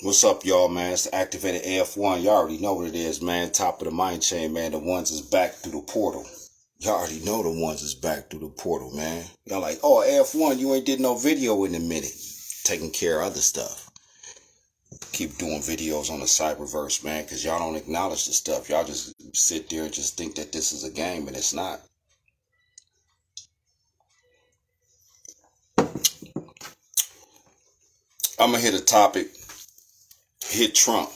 What's up, y'all, man? It's the activated AF1. Y'all already know what it is, man. Top of the mind chain, man. The ones is back through the portal. Y'all already know the ones is back through the portal, man. Y'all like, oh, AF1, you ain't did no video in a minute. Taking care of other stuff. Keep doing videos on the cyberverse, man, because y'all don't acknowledge the stuff. Y'all just sit there and just think that this is a game, and it's not. I'm going to hit a topic. Hit Trump.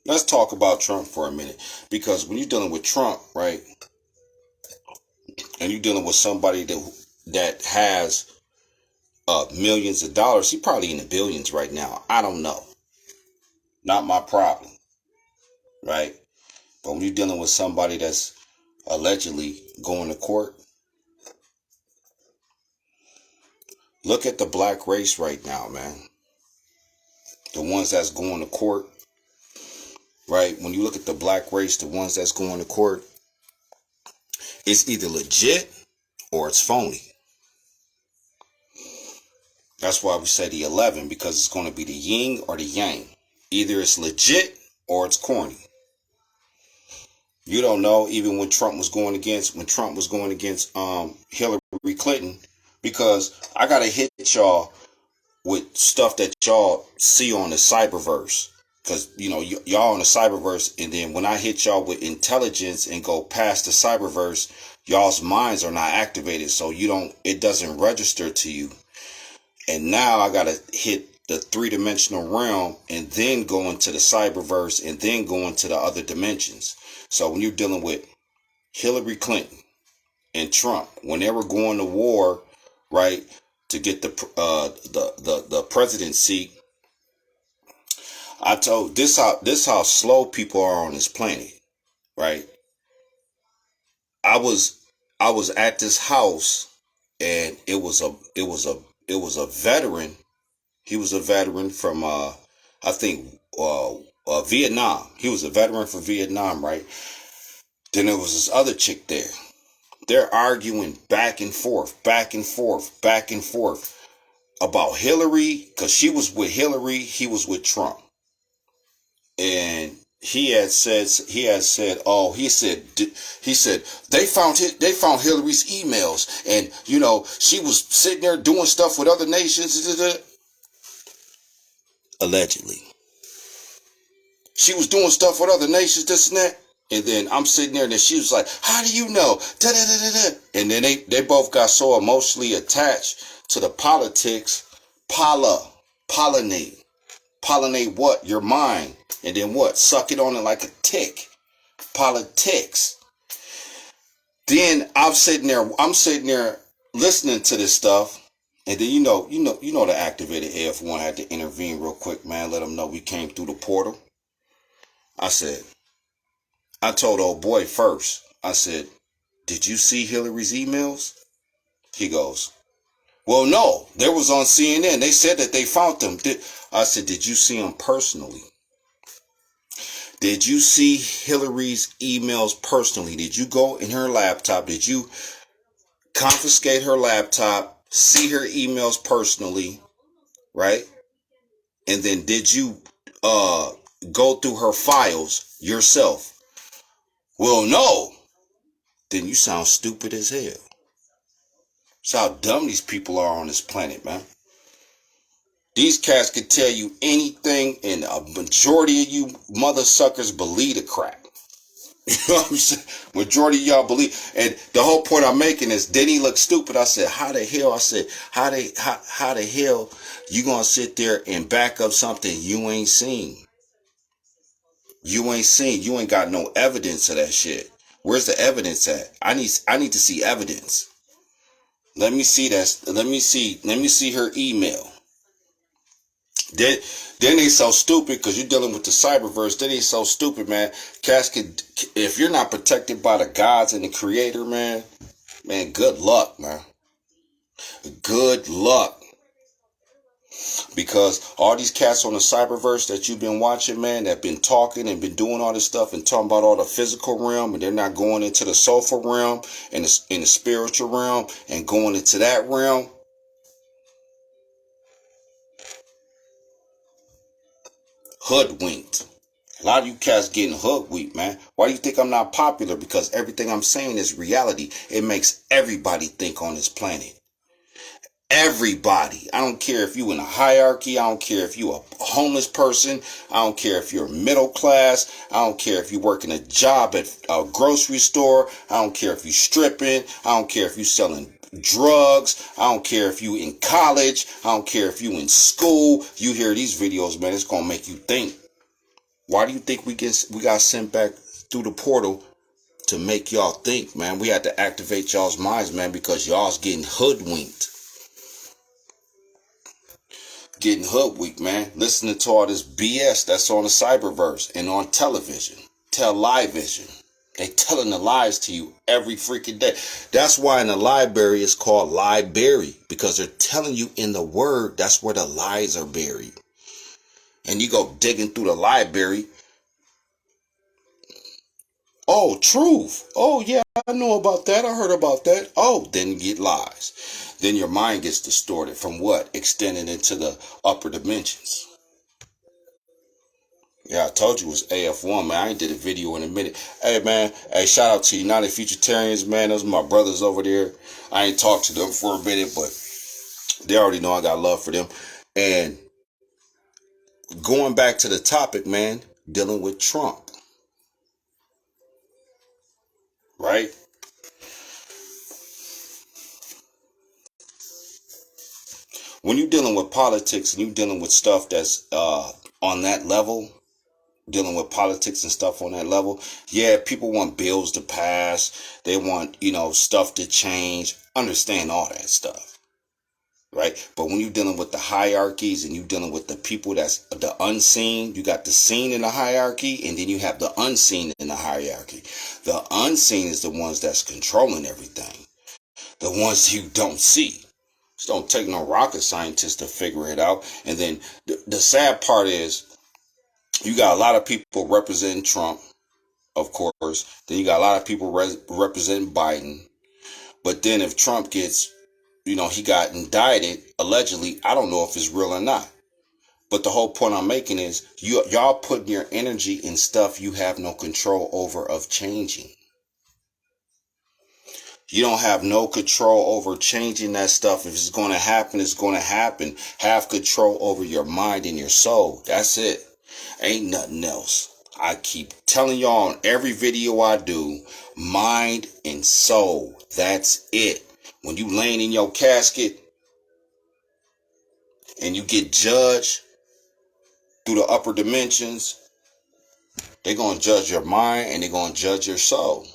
Let's talk about Trump for a minute, because when you're dealing with Trump, right, and you're dealing with somebody that has millions of dollars, he probably in the billions right now. I don't know. Not my problem, right? But when you're dealing with somebody that's allegedly going to court, look at the black race right now, man. The ones that's going to court, right? When you look at the black race, the ones that's going to court, it's either legit or it's phony. That's why we say the 11, because it's going to be the yin or the yang. Either it's legit or it's corny. You don't know, even when Trump was going against Hillary Clinton, because I gotta hit y'all with stuff that y'all see on the cyberverse, because y'all on the cyberverse, and then when I hit y'all with intelligence and go past the cyberverse, y'all's minds are not activated, so it doesn't register to you. And now I gotta hit the three-dimensional realm and then go into the cyberverse and then go into the other dimensions. So when you're dealing with Hillary Clinton and Trump, when they were going to war, right, to get the presidency, I told this how slow people are on this planet, right? I was at this house, and it was a veteran. He was a veteran from I think Vietnam. He was a veteran from Vietnam, right? Then there was this other chick there. They're arguing back and forth about Hillary, because she was with Hillary, he was with Trump. And he said they found Hillary's emails, and she was sitting there doing stuff with other nations. Allegedly. She was doing stuff with other nations, this and that. And then I'm sitting there, and then she was like, how do you know? Da-da-da-da-da. And then they both got so emotionally attached to the politics. Pollinate what? Your mind. And then what? Suck it on it like a tick. Politics. Then I'm sitting there listening to this stuff. And then the activated AF1 had to intervene real quick, man. Let them know we came through the portal. I told old boy first, I said, did you see Hillary's emails? He goes, well, no, they was on CNN. They said that they found them. I said, did you see them personally? Did you see Hillary's emails personally? Did you go in her laptop? Did you confiscate her laptop, see her emails personally, right? And then did you go through her files yourself? Well, no. Then you sound stupid as hell. That's how dumb these people are on this planet, man. These cats could tell you anything, and a majority of you mother suckers believe the crap. You know what I'm saying? Majority of y'all believe. And the whole point I'm making is, did he look stupid? I said, how the hell you gonna sit there and back up something you ain't seen? You ain't got no evidence of that shit. Where's the evidence at? I need to see evidence. Let me see that. Let me see her email. Then they so stupid, because you're dealing with the cyberverse. Then they so stupid, man. Cats if you're not protected by the gods and the creator, man, good luck, man. Good luck. Because all these cats on the cyberverse that you've been watching, man, that been talking and been doing all this stuff and talking about all the physical realm, and they're not going into the soulful realm and in the spiritual realm and going into that realm. hoodwinked. A lot of you cats getting hoodwinked, man. Why do you think I'm not popular? Because everything I'm saying is reality. It makes everybody think on this planet. Everybody. I don't care if you in a hierarchy. I don't care if you a homeless person. I don't care if you're middle class. I don't care if you working a job at a grocery store. I don't care if you stripping. I don't care if you selling drugs. I don't care if you in college. I don't care if you in school. You hear these videos, man, it's gonna make you think. Why do you think we got sent back through the portal? To make y'all think, man. We had to activate y'all's minds, man, because y'all's getting hoodwinked. Getting hoodwinked, man. Listening to all this BS that's on the cyberverse and on television. Television. They telling the lies to you every freaking day. That's why in the library it's called library. Because they're telling you in the word, that's where the lies are buried. And you go digging through the library. Oh, truth. Oh, yeah, I know about that. I heard about that. Oh, then you get lies. Then your mind gets distorted from what? Extending into the upper dimensions. Yeah, I told you it was AF1, man. I ain't did a video in a minute. Hey, man. Hey, shout out to United Futuritarians, man. Those are my brothers over there. I ain't talked to them for a minute, but they already know I got love for them. And going back to the topic, man, dealing with Trump. Right? When you're dealing with politics and you're dealing with stuff that's on that level, dealing with politics and stuff on that level, yeah, people want bills to pass. They want, stuff to change. Understand all that stuff, right? But when you're dealing with the hierarchies and you're dealing with the people that's the unseen, you got the seen in the hierarchy and then you have the unseen in the hierarchy. The unseen is the ones that's controlling everything. The ones you don't see. It don't take no rocket scientist to figure it out. And then the sad part is you got a lot of people representing Trump, of course. Then you got a lot of people representing Biden. But then if Trump gets, he got indicted, allegedly, I don't know if it's real or not. But the whole point I'm making is y'all putting your energy in stuff you have no control over of changing. You don't have no control over changing that stuff. If it's going to happen, it's going to happen. Have control over your mind and your soul. That's it. Ain't nothing else. I keep telling y'all on every video I do, mind and soul. That's it. When you laying in your casket and you get judged through the upper dimensions, they're going to judge your mind and they're going to judge your soul.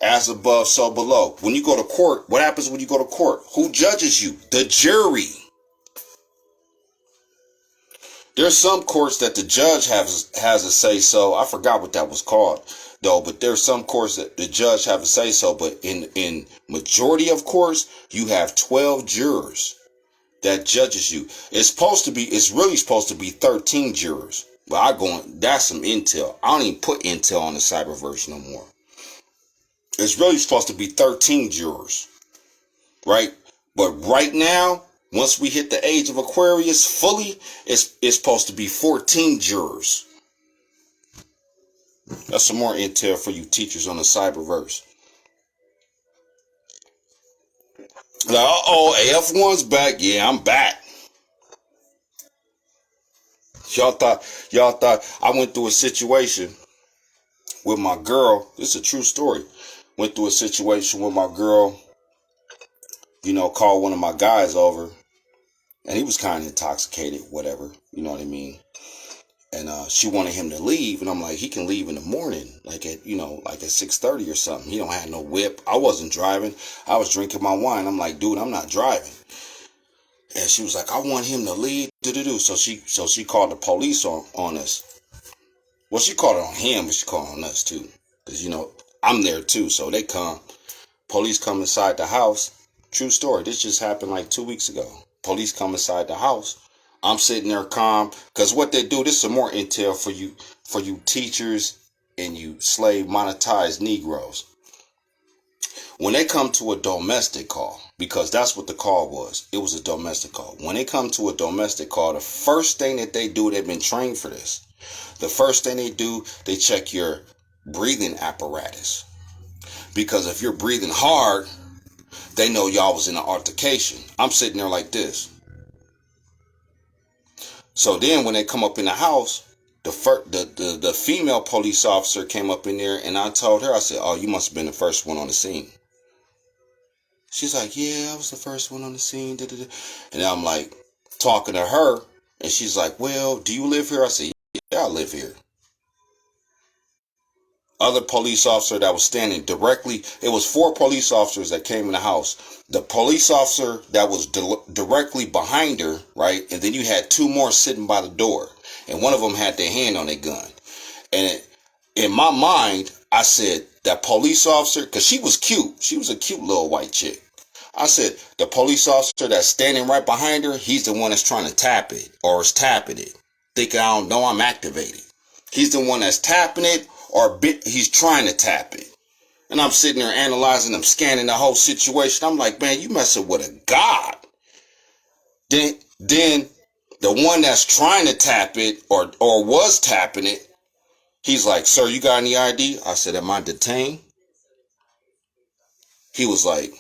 As above, so below. When you go to court, what happens when you go to court? Who judges you? The jury. There's some courts that the judge has a say-so. I forgot what that was called, though. But there's some courts that the judge have a say-so. But in majority of courts, you have 12 jurors that judges you. It's really supposed to be 13 jurors. But that's some intel. I don't even put intel on the cyberverse no more. It's really supposed to be 13 jurors, right? But right now, once we hit the age of Aquarius fully, it's supposed to be 14 jurors. That's some more intel for you teachers on the cyberverse. Like, AF1's back. Yeah, I'm back. Y'all thought I went through a situation with my girl. This is a true story. Went through a situation with my girl, called one of my guys over, and he was kind of intoxicated, whatever, you know what I mean? And she wanted him to leave, and I'm like, he can leave in the morning, like at 6:30 or something. He don't have no whip. I wasn't driving. I was drinking my wine. I'm like, dude, I'm not driving. And she was like, I want him to leave. So she called the police on us. Well, she called it on him, but she called on us too. Because, I'm there too. So they come. Police come inside the house. True story. This just happened like 2 weeks ago. Police come inside the house. I'm sitting there calm. Because what they do, this is some more intel for you teachers and you slave monetized Negroes. When they come to a domestic call, because that's what the call was. It was a domestic call. When it comes to a domestic call, the first thing that they do, they've been trained for this. The first thing they do, they check your breathing apparatus. Because if you're breathing hard, they know y'all was in an altercation. I'm sitting there like this. So then when they come up in the house, the female police officer came up in there, and I told her, I said, oh, you must have been the first one on the scene. She's like, yeah, I was the first one on the scene. And I'm like talking to her, and she's like, well, do you live here? I said, yeah, I live here. Other police officer that was standing directly, it was 4 police officers that came in the house. The police officer that was directly behind her, right? And then you had 2 more sitting by the door. And one of them had their hand on their gun. And in my mind, I said, that police officer, because she was cute. She was a cute little white chick. I said, the police officer that's standing right behind her, he's the one that's trying to tap it, or is tapping it. Thinking I don't know I'm activated. He's the one that's tapping it, or he's trying to tap it. And I'm sitting there analyzing them, scanning the whole situation. I'm like, man, you messing with a god. Then the one that's trying to tap it, or was tapping it, he's like, sir, you got any ID? I said, am I detained? He was like,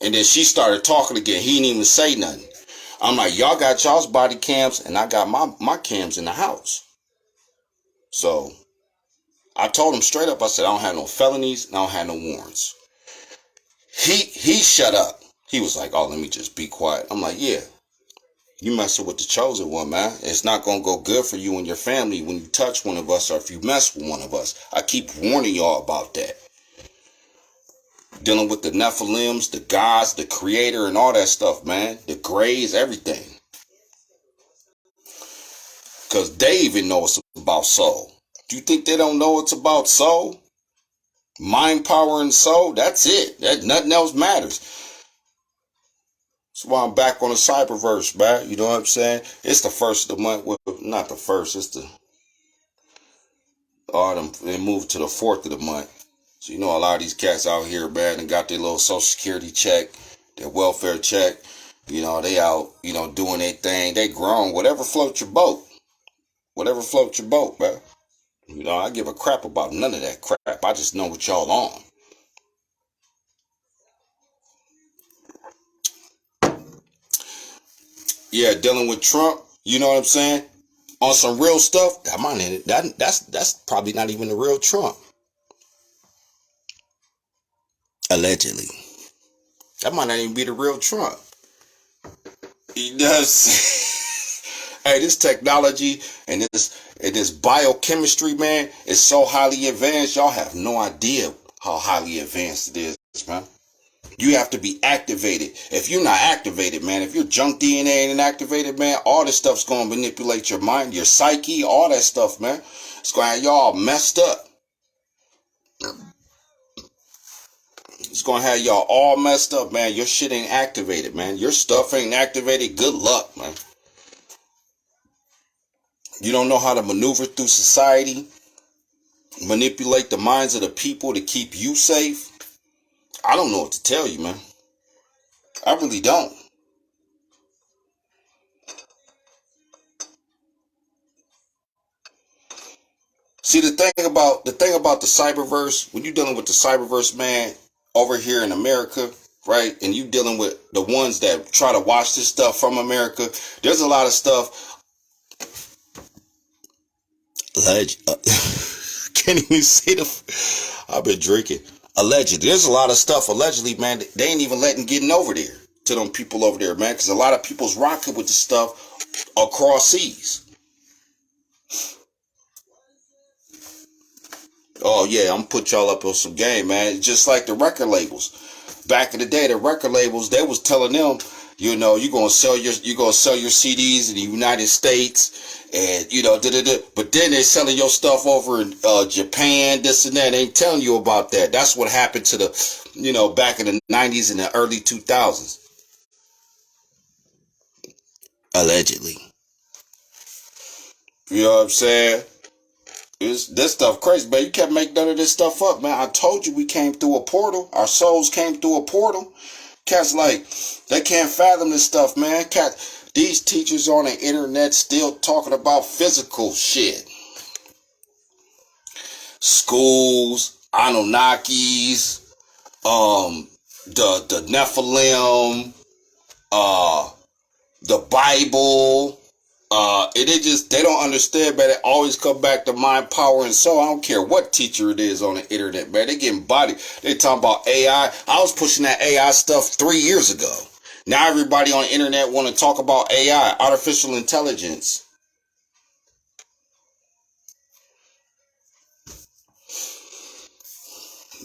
and then she started talking again. He didn't even say nothing. I'm like, y'all got y'all's body cams, and I got my cams in the house. So I told him straight up, I said, I don't have no felonies, and I don't have no warrants. He shut up. He was like, oh, let me just be quiet. I'm like, yeah, you messing with the chosen one, man. It's not going to go good for you and your family when you touch one of us, or if you mess with one of us. I keep warning y'all about that. Dealing with the Nephilims, the gods, the creator, and all that stuff, man. The grays, everything. Because they even know it's about soul. Do you think they don't know it's about soul? Mind, power, and soul? That's it. Nothing else matters. That's why I'm back on the Cyberverse, man. You know what I'm saying? It's the first of the month. Well, not the first. It's the autumn. They moved to the 4th of the month. So, you know, a lot of these cats out here, man, and got their little Social Security check, their welfare check. You know, they out, you know, doing their thing. They grown. Whatever floats your boat. Whatever floats your boat, man. You know, I give a crap about none of that crap. I just know what y'all on. Yeah, dealing with Trump, you know what I'm saying? On some real stuff, that's probably not even the real Trump. Allegedly. That might not even be the real Trump. He does. Hey, this technology and this biochemistry, man, is so highly advanced. Y'all have no idea how highly advanced it is, man. You have to be activated. If you're not activated, man, if your junk DNA ain't activated, man, all this stuff's going to manipulate your mind, your psyche, all that stuff, man. It's going to have y'all messed up. It's going to have y'all all messed up, man. Your shit ain't activated, man. Your stuff ain't activated. Good luck, man. You don't know how to maneuver through society, manipulate the minds of the people to keep you safe. I don't know what to tell you, man. I really don't. See, the thing about the cyberverse, when you're dealing with the cyberverse, man, over here in America, right, and you dealing with the ones that try to watch this stuff from America, there's a lot of stuff. Can't even say I've been drinking. Allegedly, there's a lot of stuff. Allegedly, man, they ain't even letting getting over there to them people over there, man, because a lot of people's rocking with the stuff across seas. Oh, yeah, I'm put y'all up on some game, man. Just like the record labels. Back in the day, the record labels, they was telling them, you know, you're gonna sell your CDs in the United States, and you know, but then they're selling your stuff over in Japan, this and that. They ain't telling you about that. That's what happened to the, you know, back in the 90s and the early 2000s. Allegedly. You know what I'm saying? This stuff crazy, man. You can't make none of this stuff up, man. I told you we came through a portal. Our souls came through a portal. Cats like, they can't fathom this stuff, man. These teachers on the internet still talking about physical shit. Schools, Anunnakis, the Nephilim, the Bible. They don't understand, man. It always come back to mind, power, and soul. I don't care what teacher it is on the internet, man. They getting bodied. They talking about AI. I was pushing that AI stuff 3 years ago. Now everybody on the internet want to talk about AI, artificial intelligence.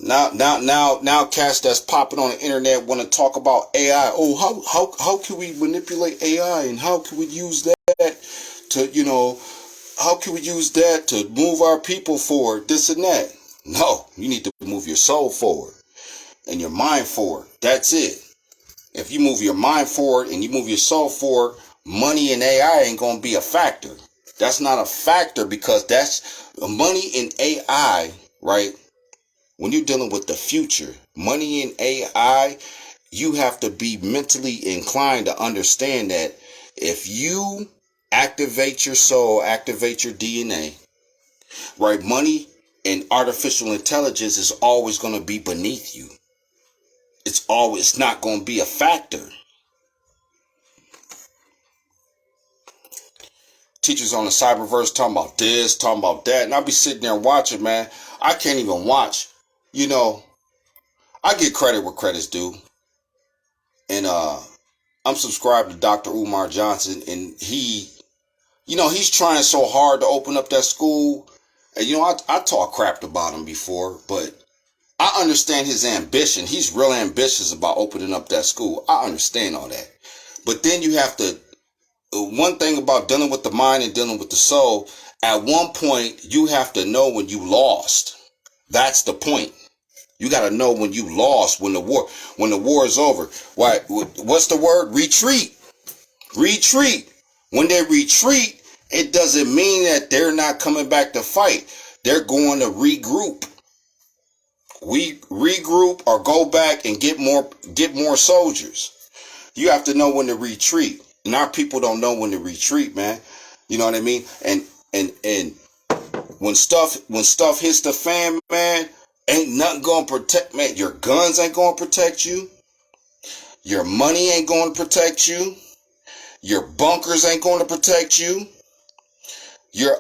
Now, cats that's popping on the internet want to talk about AI. Oh, how can we manipulate AI, and how can we use that to, how can we use that to move our people forward, this and that? No, you need to move your soul forward and your mind forward. That's it. If you move your mind forward and you move your soul forward, money and AI ain't going to be a factor. That's not a factor, because that's money and AI, right? When you're dealing with the future, money and AI, you have to be mentally inclined to understand that if you activate your soul, activate your DNA, right? Money and artificial intelligence is always going to be beneath you. It's not going to be a factor. Teachers on the cyberverse talking about this, talking about that, and I'll be sitting there watching, man. I can't even watch. I get credit where credit's due. And I'm subscribed to Dr. Umar Johnson, and he's trying so hard to open up that school. And I talk crap about him before, but I understand his ambition. He's real ambitious about opening up that school. I understand all that. But then you have to, one thing about dealing with the mind and dealing with the soul, at one point you have to know when you lost. That's the point. You got to know when you lost, when the war is over. What's the word? Retreat. Retreat. When they retreat, it doesn't mean that they're not coming back to fight. They're going to regroup. We regroup or go back and get more soldiers. You have to know when to retreat. And our people don't know when to retreat, man. You know what I mean? And when stuff hits the fan, man, ain't nothing gonna protect, man. Your guns ain't gonna protect you. Your money ain't gonna protect you. Your bunkers ain't gonna protect you. Your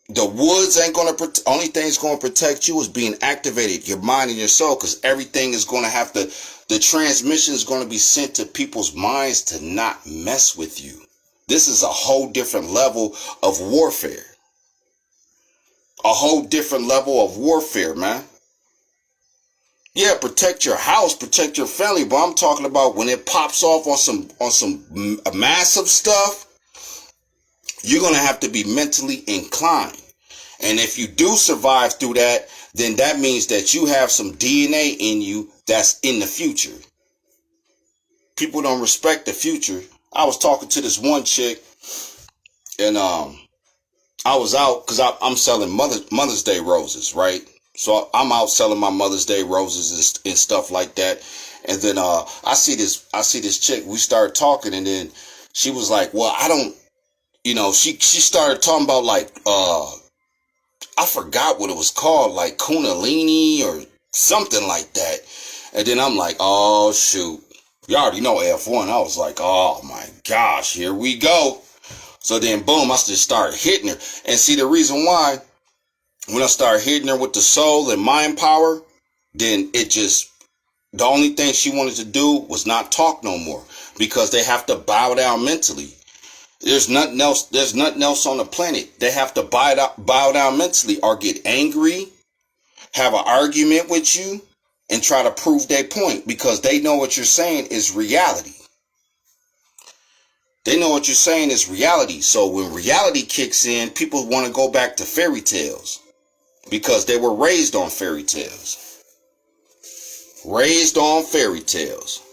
the woods ain't gonna protect. Only thing that's gonna protect you is being activated, your mind and your soul, because everything is gonna have to. The transmission is gonna be sent to people's minds to not mess with you. This is a whole different level of warfare. A whole different level of warfare, man. Yeah, protect your house, protect your family, but I'm talking about when it pops off on some massive stuff, you're going to have to be mentally inclined. And if you do survive through that, then that means that you have some DNA in you that's in the future. People don't respect the future. I was talking to this one chick, and I was out because I'm selling Mother's Day roses, right? So I'm out selling my Mother's Day roses and stuff like that. And then I see this chick. We started talking, and then she was like, "Well, I don't," she started talking about like I forgot what it was called, like Kundalini or something like that. And then I'm like, "Oh shoot, you already know F1." I was like, "Oh my gosh, here we go." So then, boom, I just started hitting her. And see, the reason why, when I started hitting her with the soul and mind power, then the only thing she wanted to do was not talk no more, because they have to bow down mentally. There's nothing else on the planet. They have to bow down mentally or get angry, have an argument with you, and try to prove their point, because they know what you're saying is reality. They know what you're saying is reality. So when reality kicks in, people want to go back to fairy tales, because they were raised on fairy tales. Raised on fairy tales.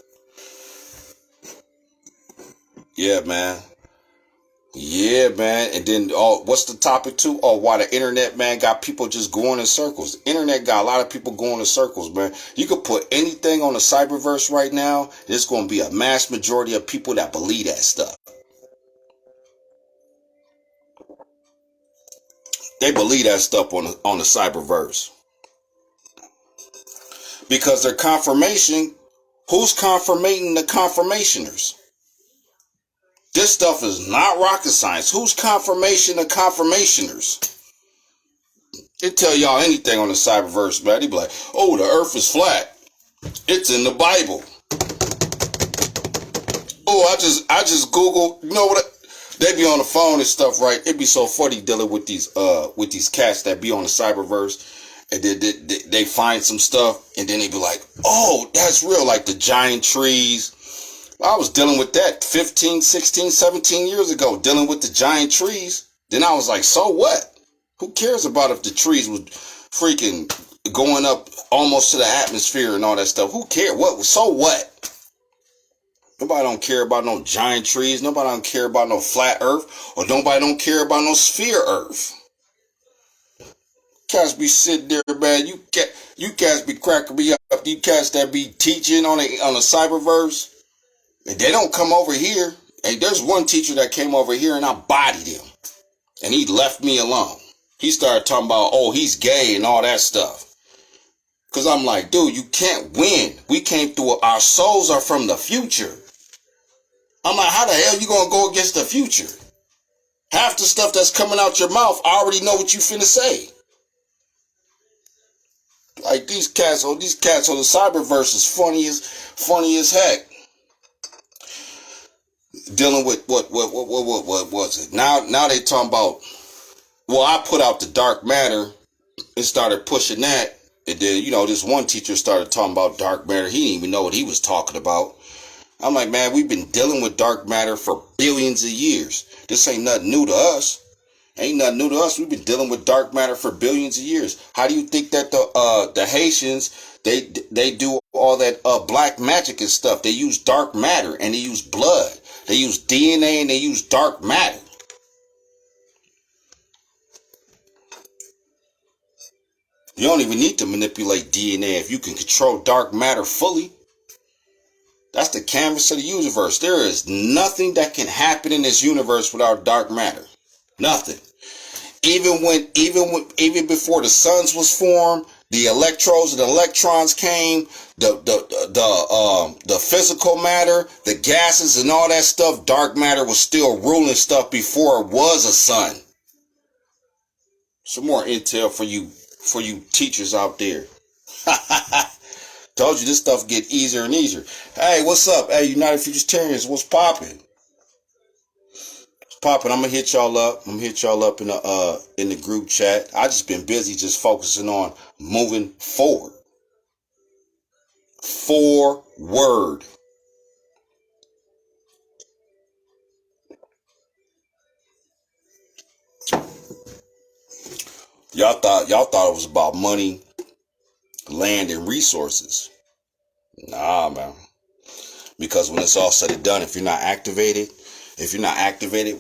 Yeah, man. Yeah, man. And then, oh, what's the topic too? Oh, why the internet, man, got people just going in circles. The internet got a lot of people going in circles, man. You could put anything on the cyberverse right now. There's going to be a mass majority of people that believe that stuff. They believe that stuff on the cyberverse because their confirmation. Who's confirmating the confirmationers? This stuff is not rocket science. Who's confirmation the confirmationers? They tell y'all anything on the cyberverse, man. They be like, oh, the earth is flat. It's in the Bible. Oh, I just Googled, you know what? They be on the phone and stuff, right? It'd be so funny dealing with these cats that be on the cyberverse, and then they find some stuff, and then they be like, oh, that's real, like the giant trees. I was dealing with that 15, 16, 17 years ago, dealing with the giant trees. Then I was like, so what? Who cares about if the trees was freaking going up almost to the atmosphere and all that stuff? Who cares? What? So what? Nobody don't care about no giant trees. Nobody don't care about no flat earth. Or nobody don't care about no sphere earth. Cats be sitting there, man. You cats be cracking me up. You cats that be teaching on the cyberverse. And they don't come over here. And there's one teacher that came over here and I bodied him. And he left me alone. He started talking about, oh, he's gay and all that stuff. Because I'm like, dude, you can't win. We came through it. Our souls are from the future. I'm like, how the hell you going to go against the future? Half the stuff that's coming out your mouth, I already know what you finna say. Like these cats on the cyberverse is funny as heck. Dealing with what was it? Now they talking about, well, I put out the dark matter and started pushing that. And then, this one teacher started talking about dark matter. He didn't even know what he was talking about. I'm like, man, we've been dealing with dark matter for billions of years. This ain't nothing new to us. Ain't nothing new to us. We've been dealing with dark matter for billions of years. How do you think that the Haitians, they do all that black magic and stuff? They use dark matter and they use blood. They use DNA and they use dark matter. You don't even need to manipulate DNA if you can control dark matter fully. That's the canvas of the universe. There is nothing that can happen in this universe without dark matter. Nothing. Even before the suns was formed, the electrodes and the electrons came, the physical matter, the gases and all that stuff, dark matter was still ruling stuff before it was a sun. Some more intel for you teachers out there. Told you this stuff get easier and easier. Hey, what's up? Hey, United Futuritarians, what's popping? What's popping? I'm gonna hit y'all up. I'm gonna hit y'all up in the group chat. I just been busy just focusing on moving forward. Forward. Y'all thought it was about money, land, and resources. Nah, man. Because when it's all said and done, if you're not activated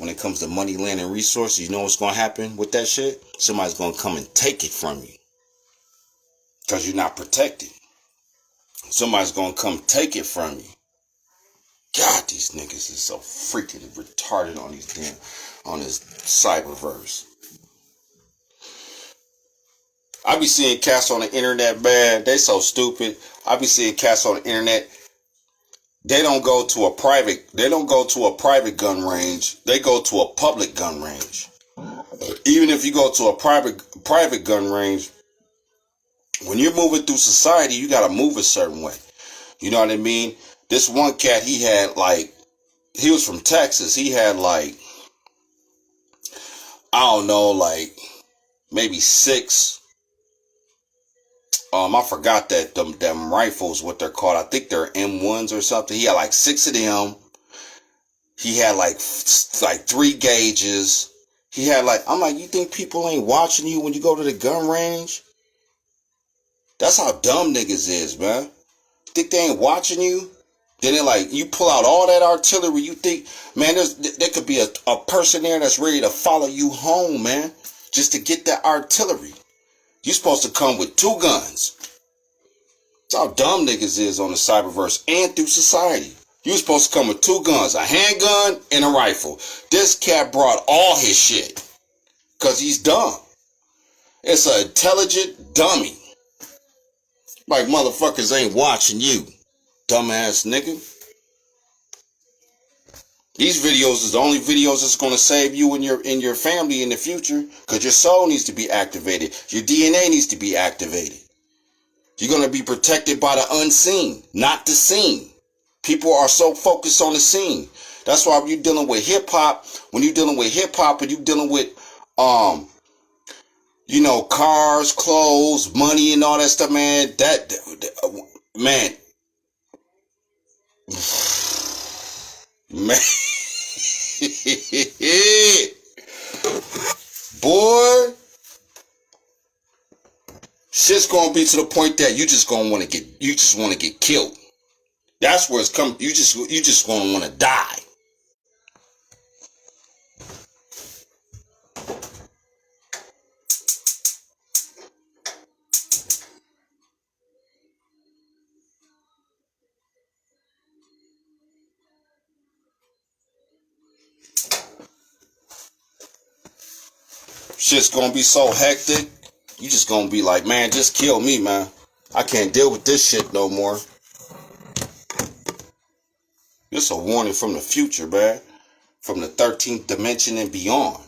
when it comes to money, land, and resources, you know what's going to happen with that shit? Somebody's going to come and take it from you. Because you're not protected. Somebody's going to come take it from you. God, these niggas is so freaking retarded on this cyberverse. I be seeing cats on the internet, man. They so stupid. I be seeing cats on the internet. They don't go to a private gun range. They go to a public gun range. Even if you go to a private gun range, when you're moving through society, you got to move a certain way. You know what I mean? This one cat, he was from Texas. He had maybe 6. I forgot that them rifles, what they're called. I think they're M1s or something. He had 6 of them. He had 3 gauges. He had I'm like, you think people ain't watching you when you go to the gun range? That's how dumb niggas is, man. Think they ain't watching you? Then it like, you pull out all that artillery, you think, man, there could be a person there that's ready to follow you home, man, just to get that artillery. You're supposed to come with 2 guns. That's how dumb niggas is on the cyberverse and through society. You're supposed to come with 2 guns, a handgun and a rifle. This cat brought all his shit because he's dumb. It's an intelligent dummy. Like motherfuckers ain't watching you, dumbass nigga. These videos is the only videos that's going to save you and your family in the future, because your soul needs to be activated. Your DNA needs to be activated. You're going to be protected by the unseen, not the seen. People are so focused on the scene. That's why when you're dealing with hip-hop and you're dealing with, cars, clothes, money, and all that stuff, man, man, boy, shit's gonna be to the point that you just want to get killed. That's where it's coming. You just gonna want to die. Shit's gonna be so hectic. You just gonna be like, man, just kill me, man. I can't deal with this shit no more. It's a warning from the future, man. From the 13th dimension and beyond.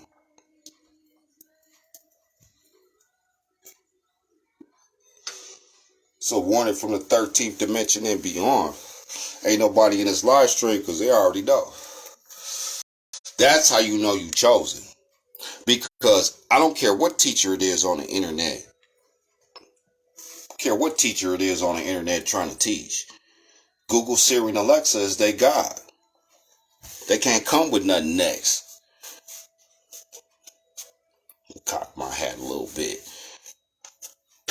It's a warning from the 13th dimension and beyond. Ain't nobody in this live stream because they already know. That's how you know you chosen. Because I don't care what teacher it is on the internet. I don't care what teacher it is on the internet trying to teach. Google, Siri, and Alexa is their God. They can't come with nothing next. Cock my hat a little bit.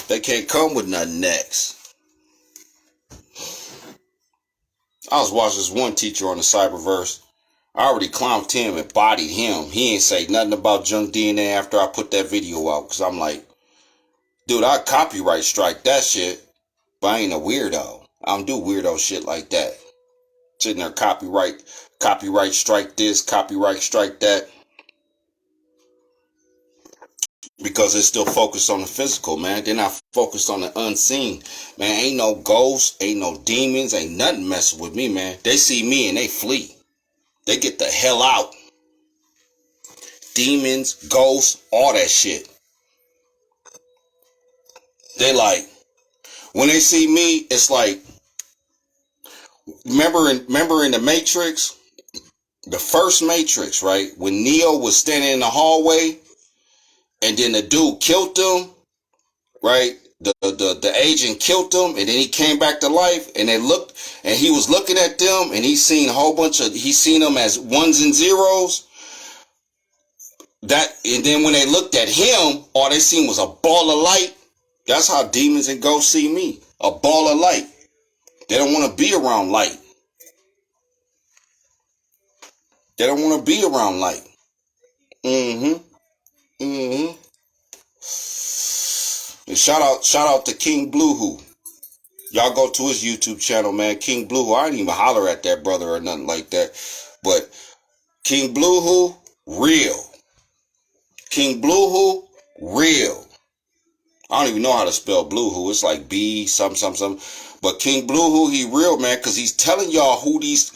They can't come with nothing next. I was watching this one teacher on the cyberverse. I already clowned him and bodied him. He ain't say nothing about junk DNA after I put that video out. Because I'm like, dude, I copyright strike that shit. But I ain't a weirdo. I don't do weirdo shit like that. Sitting there copyright strike this, copyright strike that. Because it's still focused on the physical, man. They're not focused on the unseen. Man, ain't no ghosts, ain't no demons, ain't nothing messing with me, man. They see me and they flee. They get the hell out. Demons, ghosts, all that shit. They like, when they see me, it's like, remember in the Matrix, the first Matrix, right? When Neo was standing in the hallway, and then the dude killed him, right? The agent killed him, and then he came back to life, and they looked, and he was looking at them, and he seen them as ones and zeros. And then when they looked at him, all they seen was a ball of light. That's how demons and ghosts see me. A ball of light. They don't want to be around light. They don't want to be around light. And shout out to King Blue Who. Y'all go to his YouTube channel, man. King Blue Who. I didn't even holler at that brother or nothing like that. But King Blue Who, real. King Blue Who, real. I don't even know how to spell Blue Who. It's like B something. But King Blue Who, he real, man, because he's telling y'all who these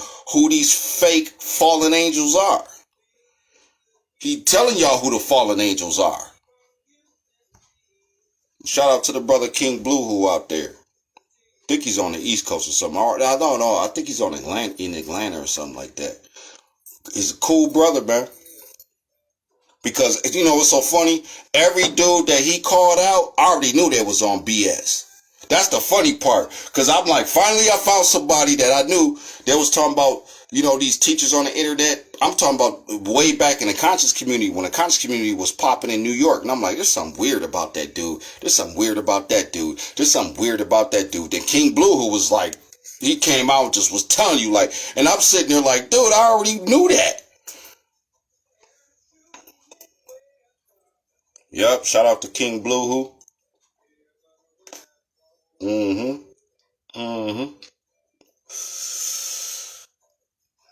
fake fallen angels are. He telling y'all who the fallen angels are. Shout out to the brother King Blue Who out there. I think he's on the East Coast or something. I don't know. I think he's in Atlanta or something like that. He's a cool brother, man. Because, you know what's so funny? Every dude that he called out, I already knew they was on BS. That's the funny part. Because I'm like, finally I found somebody that I knew that was talking about, you know, these teachers on the internet. I'm talking about way back in the conscious community, when the conscious community was popping in New York. And I'm like, there's something weird about that dude. There's something weird about that dude. There's something weird about that dude. Then King Blue, who was like, He came out and just was telling you like, and I'm sitting there like, dude, I already knew that. Yep. Shout out to King Blue Who. Mm-hmm. Mm-hmm.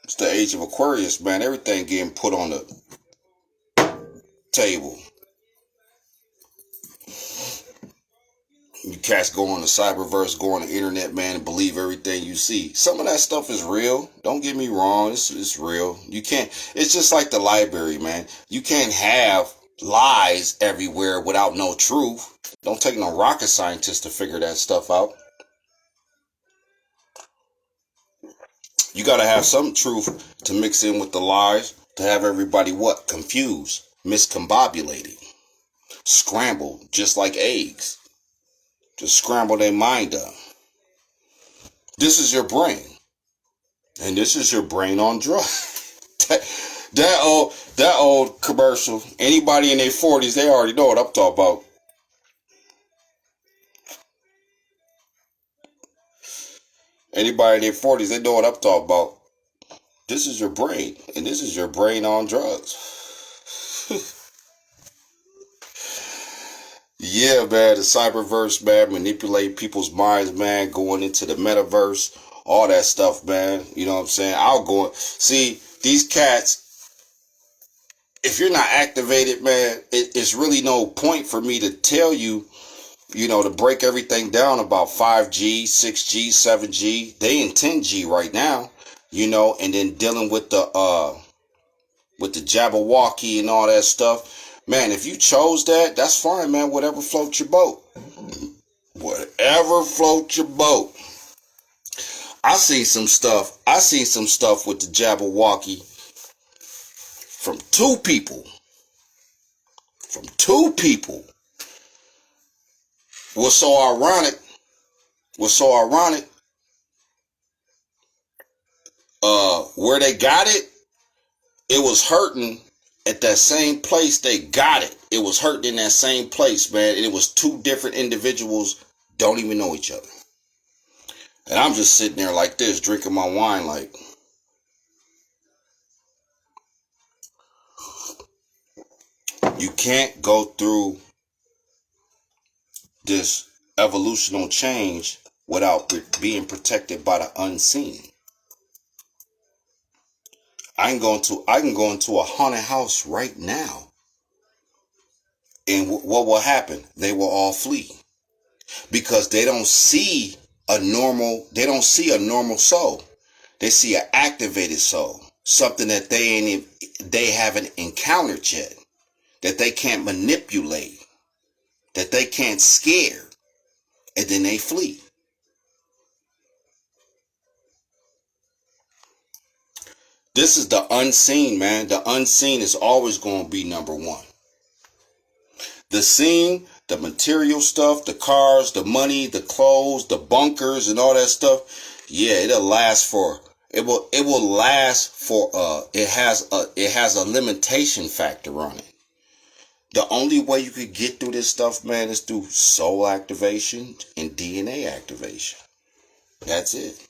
It's the age of Aquarius, man. Everything getting put on the table. You cats go on the cyberverse, go on the internet, man, and believe everything you see. Some of that stuff is real. Don't get me wrong. It's real. You can't, it's just like the library, man. You can't have lies everywhere without no truth. Don't take no rocket scientist to figure that stuff out. You got to have some truth to mix in with the lies to have everybody what? Confused, miscombobulated, scrambled, just like eggs. Just scramble their mind up. This is your brain. And this is your brain on drugs. that old commercial. Anybody in their 40s, they already know what I'm talking about. Anybody in their 40s, they know what I'm talking about. This is your brain, and this is your brain on drugs. Yeah, man, the cyberverse, man, manipulate people's minds, man, going into the metaverse, all that stuff, man. You know what I'm saying? I'll go, see, these cats, if you're not activated, man, it's really no point for me to tell you, you know, to break everything down about 5G, 6G, 7G. They in 10G right now, you know, and then dealing with the Jabberwocky and all that stuff. Man, if you chose that, that's fine, man. Whatever floats your boat. Whatever floats your boat. I seen some stuff with the Jabberwocky from two people. What's so ironic, where they got it, it was hurting at that same place they got it. It was hurting in that same place, man. And it was two different individuals, don't even know each other. And I'm just sitting there like this, drinking my wine like, you can't go through this evolutional change without being protected by the unseen. I can go into a haunted house right now, and what will happen? They will all flee because they don't see a normal soul. They see an activated soul, something that they haven't encountered yet, that they can't manipulate, that they can't scare, and then they flee. This is the unseen, man. The unseen is always going to be number one. The seen, the material stuff, the cars, the money, the clothes, the bunkers, and all that stuff. Yeah, it will last for. It has a limitation factor on it. The only way you could get through this stuff, man, is through soul activation and DNA activation. That's it.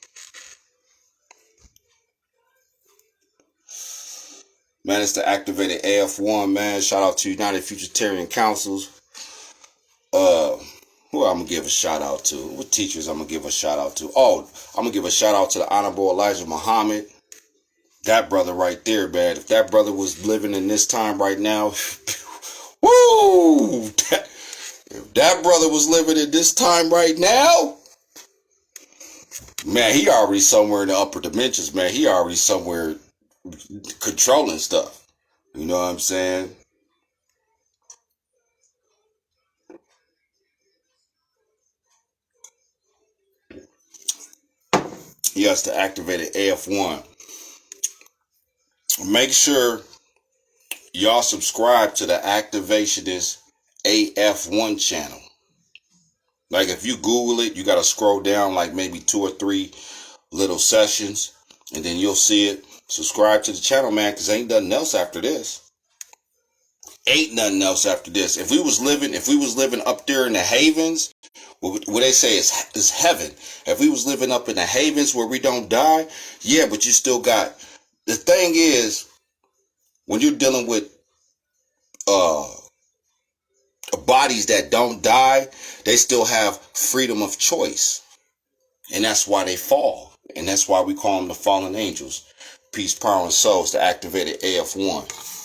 Man, it's the activated AF1, man. Shout out to United Futuritarian Councils. Who I'm going to give a shout out to? What teachers I'm going to give a shout out to? Oh, I'm going to give a shout out to the Honorable Elijah Muhammad. That brother right there, man. If that brother was living in this time right now, woo! If that brother was living in this time right now, man, he already somewhere in the upper dimensions, man. He already somewhere controlling stuff. You know what I'm saying? Yes, to activate an AF1. Make sure y'all subscribe to the Activationist AF1 channel. Like if you Google it, you got to scroll down like maybe 2 or 3 little sessions, and then you'll see it. Subscribe to the channel, man, because ain't nothing else after this. Ain't nothing else after this. If we was living up there in the havens, What they say is heaven. If we was living up in the havens where we don't die, yeah, but you still got. The thing is, when you're dealing with uh bodies that don't die, they still have freedom of choice, and that's why they fall, and that's why we call them the fallen angels. Peace, power, and souls, the activated AF1.